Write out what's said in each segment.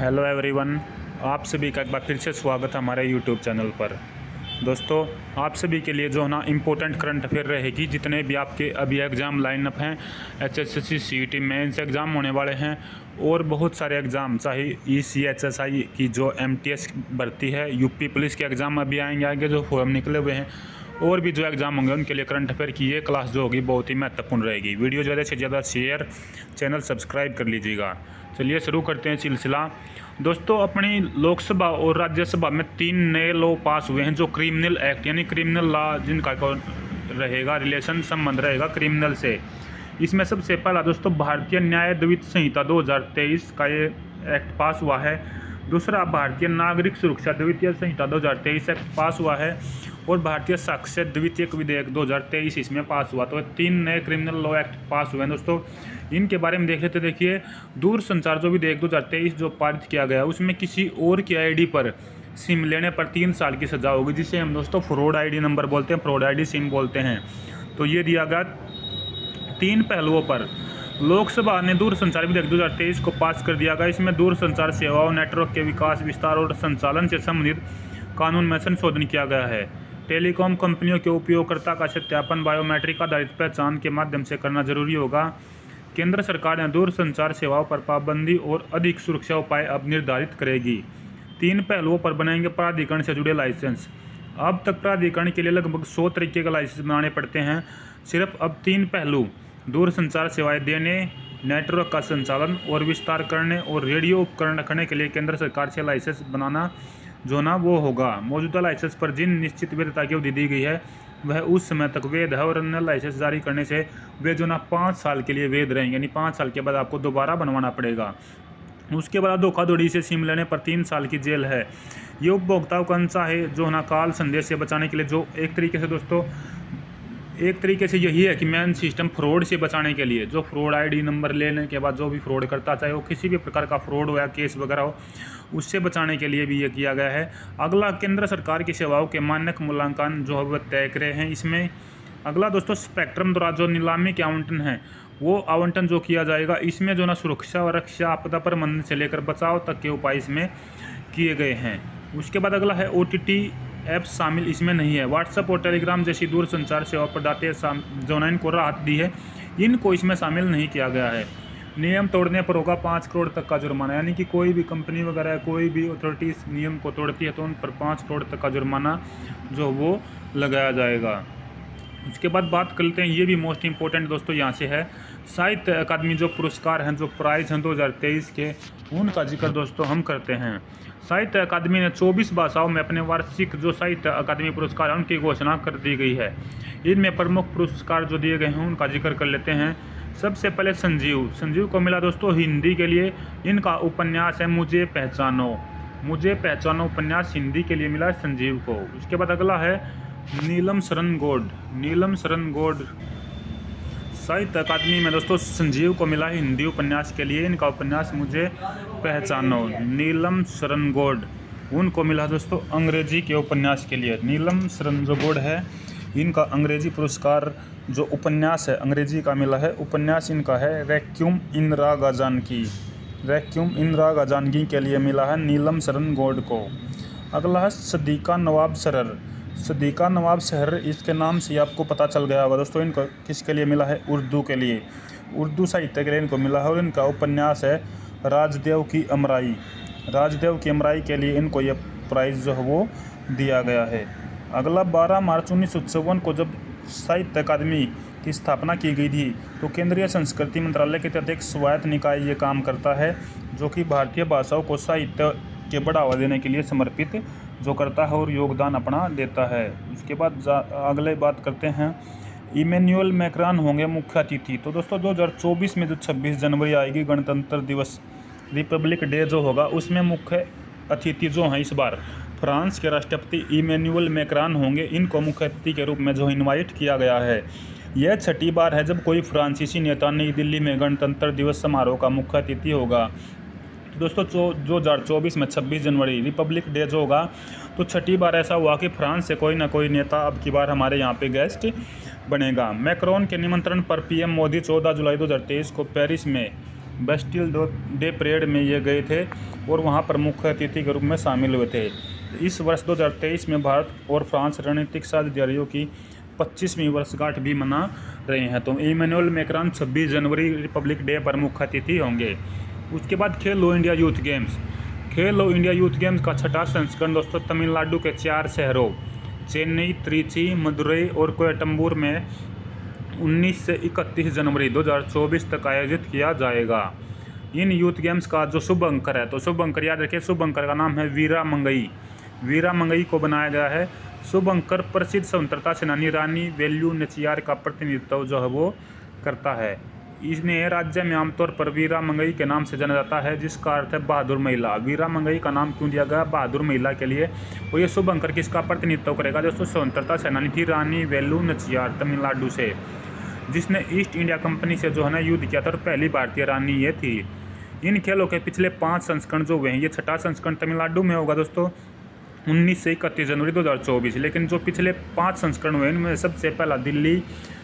Hello everyone, आप सभी का एक बार फिर से स्वागत है हमारे यूट्यूब चैनल पर। दोस्तों, आप सभी के लिए जो है ना इम्पोर्टेंट करंट अफेयर रहेगी। जितने भी आपके अभी एग्ज़ाम लाइनअप हैं, एचएसएससी सीईटी मेंस एग्ज़ाम होने वाले हैं और बहुत सारे एग्ज़ाम, चाहे ईसीएचएसआई की जो एमटीएस भर्ती है, यूपी पुलिस के एग्ज़ाम अभी आएंगे आगे जो फॉर्म निकले हुए हैं, और भी जो एग्ज़ाम होंगे उनके लिए करंट अफेयर की ये क्लास जो होगी बहुत ही महत्वपूर्ण रहेगी। वीडियो ज़्यादा से ज़्यादा शेयर, चैनल सब्सक्राइब कर लीजिएगा। चलिए शुरू करते हैं सिलसिला। दोस्तों, अपनी लोकसभा और राज्यसभा में 3 नए लॉ पास हुए हैं जो क्रिमिनल एक्ट यानी क्रिमिनल लॉ जिनका रहेगा रिलेशन संबंध रहेगा क्रिमिनल से। इसमें सबसे पहला दोस्तों भारतीय न्याय द्वितीय संहिता 2023 का ये एक्ट पास हुआ है। दूसरा भारतीय नागरिक सुरक्षा द्वितीय संहिता 2023 एक्ट पास हुआ है और भारतीय साक्ष्य द्वितीयक विधेयक 2023 इसमें पास हुआ। तो 3 नए क्रिमिनल लॉ एक्ट पास हुए हैं दोस्तों। इनके बारे में देख लेते। देखिए, दूरसंचार जो विधेयक 2023 जो पारित किया गया उसमें किसी और की आईडी पर सिम लेने पर 3 साल की सजा होगी, जिसे हम दोस्तों फ्रॉड आईडी नंबर बोलते हैं, फ्रॉड आईडी सिम बोलते हैं। तो ये दिया गया 3 पहलुओं पर। लोकसभा ने दूरसंचार विधेयक 2023 को पास कर दिया गया। इसमें दूरसंचार सेवाओं नेटवर्क के विकास, विस्तार और संचालन से संबंधित कानून में संशोधन किया गया है। टेलीकॉम कंपनियों के उपयोगकर्ता का सत्यापन बायोमेट्रिक आधारित पहचान के माध्यम से करना जरूरी होगा। केंद्र सरकार ने दूरसंचार सेवाओं पर पाबंदी और अधिक सुरक्षा उपाय अब निर्धारित करेगी। 3 पहलुओं पर बनेंगे प्राधिकरण से जुड़े लाइसेंस। अब तक प्राधिकरण के लिए लगभग 100 तरीके के लाइसेंस बनाने पड़ते हैं। सिर्फ अब 3 पहलू दूरसंचार सेवाएं देने, नेटवर्क का संचालन और विस्तार करने और रेडियो उपकरण रखने के लिए केंद्र सरकार से लाइसेंस बनाना जो ना वो होगा। मौजूदा लाइसेंस पर जिन निश्चित वैधता की अवधि दी गई है वह उस समय तक वैध है और अन्य लाइसेंस जारी करने से वे जो ना 5 साल के लिए वैध रहेंगे, यानी 5 साल के बाद आपको दोबारा बनवाना पड़ेगा। उसके बाद धोखाधड़ी से सिम लेने पर 3 साल की जेल है। ये उपभोक्ताओं का अनचाहे जो ना काल संदेश से बचाने के लिए, जो एक तरीके से यही है कि मेन सिस्टम फ्रॉड से बचाने के लिए, जो फ्रॉड आईडी नंबर लेने के बाद जो भी फ्रॉड करता, चाहे वो किसी भी प्रकार का फ्रॉड हो या केस वगैरह हो, उससे बचाने के लिए भी ये किया गया है। अगला केंद्र सरकार की सेवाओं के मानक मूल्यांकन जो है वह तय करे हैं इसमें। अगला दोस्तों स्पेक्ट्रम द्वारा जो नीलामी के आवंटन है वो आवंटन जो किया जाएगा, इसमें जो ना सुरक्षा और रक्षा, आपदा प्रबंधन से लेकर बचाव तक के उपाय इसमें किए गए हैं। उसके बाद अगला है OTT ऐप शामिल इसमें नहीं है। व्हाट्सएप और टेलीग्राम जैसी दूरसंचार सेवा प्रदाता जो ना इनको राहत दी है, इनको इसमें शामिल नहीं किया गया है। नियम तोड़ने पर होगा 5 करोड़ तक का जुर्माना, यानी कि कोई भी कंपनी वगैरह, कोई भी अथॉरिटी नियम को तोड़ती है तो उन पर 5 करोड़ तक का जुर्माना जो वो लगाया जाएगा। उसके बाद बात कर लेते हैं, ये भी मोस्ट इंपॉर्टेंट दोस्तों यहाँ से है, साहित्य अकादमी जो पुरस्कार हैं, जो प्राइज हैं 2023 के, उनका जिक्र दोस्तों हम करते हैं। साहित्य अकादमी ने 24 भाषाओं में अपने वार्षिक जो साहित्य अकादमी पुरस्कार हैं उनकी घोषणा कर दी गई है। इनमें प्रमुख पुरस्कार जो दिए गए हैं उनका जिक्र कर लेते हैं। सबसे पहले संजीव को मिला दोस्तों हिंदी के लिए। इनका उपन्यास है मुझे पहचानो उपन्यास हिंदी के लिए मिला संजीव को। उसके बाद अगला है नीलम शरण गौड़ साहित्य अकादमी में दोस्तों संजीव को मिला हिंदी उपन्यास के लिए। इनका उपन्यास मुझे पहचानो। नीलम शरण गौड़ उनको मिला दोस्तों अंग्रेजी के उपन्यास के लिए। नीलम शरण जो गौड़ है, इनका अंग्रेजी पुरस्कार जो उपन्यास है अंग्रेजी का मिला है। उपन्यास इनका है रेक्यूम इन राग जानकी के लिए मिला है नीलम शरण गौड़ को। अगला है सदीका नवाब शहर, इसके नाम से आपको पता चल गया होगा दोस्तों। इनको किसके लिए मिला है? उर्दू के लिए, उर्दू साहित्य के लिए इनको मिला है और इनका उपन्यास है राजदेव की अमराई के लिए इनको यह प्राइज़ जो है वो दिया गया है। अगला 12 मार्च 1954 को जब साहित्य अकादमी की स्थापना की गई थी तो केंद्रीय संस्कृति मंत्रालय के तहत एक स्वायत्त निकाय ये काम करता है जो कि भारतीय भाषाओं को साहित्य के बढ़ावा देने के लिए समर्पित जो करता है और योगदान अपना देता है। उसके बाद अगले बात करते हैं, इमैनुअल मैक्रान होंगे मुख्य अतिथि। तो दोस्तों 2024 में जो 26 जनवरी आएगी, गणतंत्र दिवस, रिपब्लिक डे जो होगा, उसमें मुख्य अतिथि जो हैं इस बार फ्रांस के राष्ट्रपति इमैनुअल मैक्रान होंगे। इनको मुख्य अतिथि के रूप में जो इनवाइट किया गया है। यह 6ठी बार है जब कोई फ्रांसीसी नेता नई दिल्ली में गणतंत्र दिवस समारोह का मुख्य अतिथि होगा। दोस्तों 2024 में 26 जनवरी रिपब्लिक डे जो होगा, तो 6ठी बार ऐसा हुआ कि फ्रांस से कोई ना कोई नेता अब की बार हमारे यहाँ पे गेस्ट बनेगा। मैक्रोन के निमंत्रण पर PM मोदी 14 जुलाई 2023 को पेरिस में बेस्टिल डे परेड में ये गए थे और वहाँ पर मुख्य अतिथि के रूप में शामिल हुए थे। इस वर्ष 2023 में भारत और फ्रांस रणनीतिक साझेदारियों की 25वीं वर्षगांठ भी मना रहे हैं। तो इमैनुअल मैक्रॉन 26 जनवरी रिपब्लिक डे पर मुख्य अतिथि होंगे। उसके बाद खेलो इंडिया यूथ गेम्स। खेलो इंडिया यूथ गेम्स का छठा संस्करण दोस्तों तमिलनाडु के 4 शहरों चेन्नई, त्रिची, मदुरई और कोयम्बटूर में 19 से 31 जनवरी 2024 तक आयोजित किया जाएगा। इन यूथ गेम्स का जो शुभ अंकर है, तो शुभ अंकर याद रखिए, शुभ अंकर का नाम है वीरा मंगई। वीरा मंगई को बनाया गया है। शुभ अंकर प्रसिद्ध स्वतंत्रता सेनानी रानी वेलु नाचियार का प्रतिनिधित्व जो है वो करता है। इन्हें राज्य में आमतौर पर वीरा मंगई के नाम से जाना जाता है, जिसका अर्थ है बहादुर महिला। वीरा मंगई का नाम क्यों दिया गया बहादुर महिला के लिए? और ये शुभ अंकर किसका प्रतिनिधित्व करेगा? दोस्तों स्वतंत्रता सेनानी थी रानी वेलु नाचियार तमिलनाडु से, जिसने ईस्ट इंडिया कंपनी से जो है ना युद्ध किया था और पहली भारतीय रानी ये थी। इन खेलों के पिछले 5 संस्करण जो हुए हैं, ये छठा संस्करण तमिलनाडु में होगा दोस्तों 19 से 31 जनवरी 2024। लेकिन जो पिछले 5 संस्करण हुए इनमें सबसे पहला दिल्ली,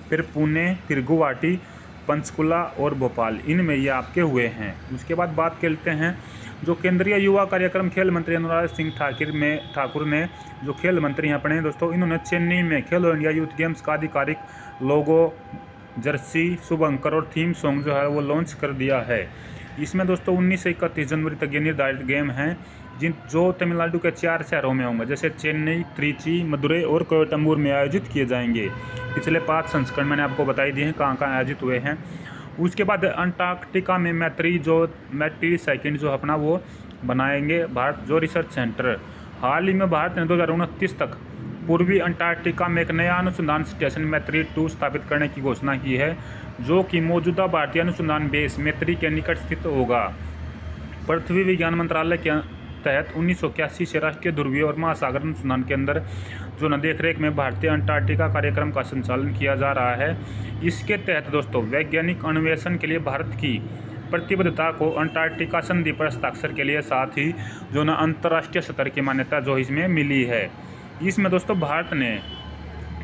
फिर पुणे, फिर गुवाहाटी, पंचकुला और भोपाल, इनमें ये आपके हुए हैं। उसके बाद बात करते हैं जो केंद्रीय युवा कार्यक्रम खेल मंत्री अनुराग सिंह ठाकुर ने जो खेल मंत्री हैं अपने दोस्तों, इन्होंने चेन्नई में खेलो इंडिया यूथ गेम्स का आधिकारिक लोगो, जर्सी, शुभ अंकर और थीम सॉन्ग जो है वो लॉन्च कर दिया है। इसमें दोस्तों 19 से 31 जनवरी तक ये निर्धारित गेम हैं जो तमिलनाडु के 4 शहरों में होंगे, जैसे चेन्नई, त्रिची, मदुरई और कोयम्बटूर में आयोजित किए जाएंगे। पिछले 5 संस्करण मैंने आपको बताई दिए हैं कहाँ आयोजित हुए हैं। उसके बाद अंटार्कटिका में मैत्री सेकंड जो अपना वो बनाएंगे भारत जो रिसर्च सेंटर। हाल ही में भारत ने 2029 तक पूर्वी अंटार्कटिका में एक नया अनुसंधान स्टेशन मैत्री 2 स्थापित करने की घोषणा की है, जो कि मौजूदा भारतीय अनुसंधान बेस मैत्री के निकट स्थित होगा। पृथ्वी विज्ञान मंत्रालय के तहत 1981 से राष्ट्रीय ध्रुवीय और महासागर अनुसंधान केंद्र जो न देखरेख में भारतीय अंटार्कटिका कार्यक्रम का संचालन किया जा रहा है। इसके तहत दोस्तों वैज्ञानिक अन्वेषण के लिए भारत की प्रतिबद्धता को अंटार्कटिका संधि पर हस्ताक्षर के लिए साथ ही जो न अंतर्राष्ट्रीय स्तर की मान्यता जो इसमें मिली है। इसमें दोस्तों भारत ने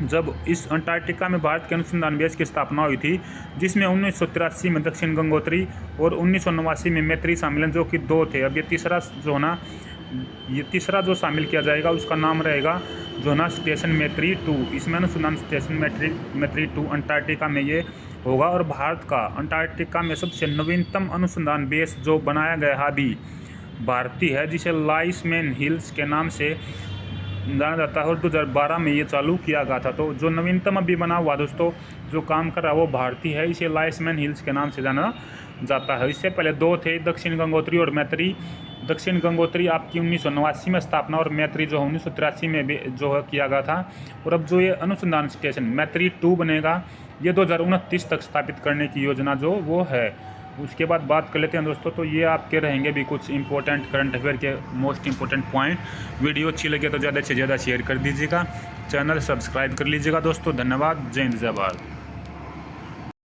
जब इस अंटार्कटिका में भारत के अनुसंधान बेस की स्थापना हुई थी, जिसमें 1983 में दक्षिण गंगोत्री और 1989 में मैत्री शामिल हैं, जो कि 2 थे। अब ये तीसरा जो शामिल किया जाएगा उसका नाम रहेगा जो ना स्टेशन मैत्री 2। इसमें अनुसंधान स्टेशन मैत्री 2 अंटार्कटिका में ये होगा। और भारत का अंटार्कटिका में सबसे नवीनतम अनुसंधान बेस जो बनाया गया अभी भारतीय है, जिसे लाइसमैन हिल्स के नाम से जाना जाता है और 2012 में ये चालू किया गया था। तो जो नवीनतम अभी बना हुआ दोस्तों जो काम कर रहा है वो भारतीय है, इसे लाइसमैन हिल्स के नाम से जाना जाता है। इससे पहले 2 थे, दक्षिण गंगोत्री और मैत्री। दक्षिण गंगोत्री आपकी 1989 में स्थापना और मैत्री जो 1983 में जो है किया गया था। और अब जो ये अनुसंधान स्टेशन मैत्री 2 बनेगा, ये 2029 तक स्थापित करने की योजना जो वो है। उसके बाद बात कर लेते हैं दोस्तों, तो ये आपके रहेंगे भी कुछ इंपॉर्टेंट करंट अफेयर के मोस्ट इंपॉर्टेंट पॉइंट। वीडियो अच्छी लगे तो ज़्यादा से ज़्यादा शेयर कर दीजिएगा, चैनल सब्सक्राइब कर लीजिएगा दोस्तों। धन्यवाद। जय हिंद, जय भारत।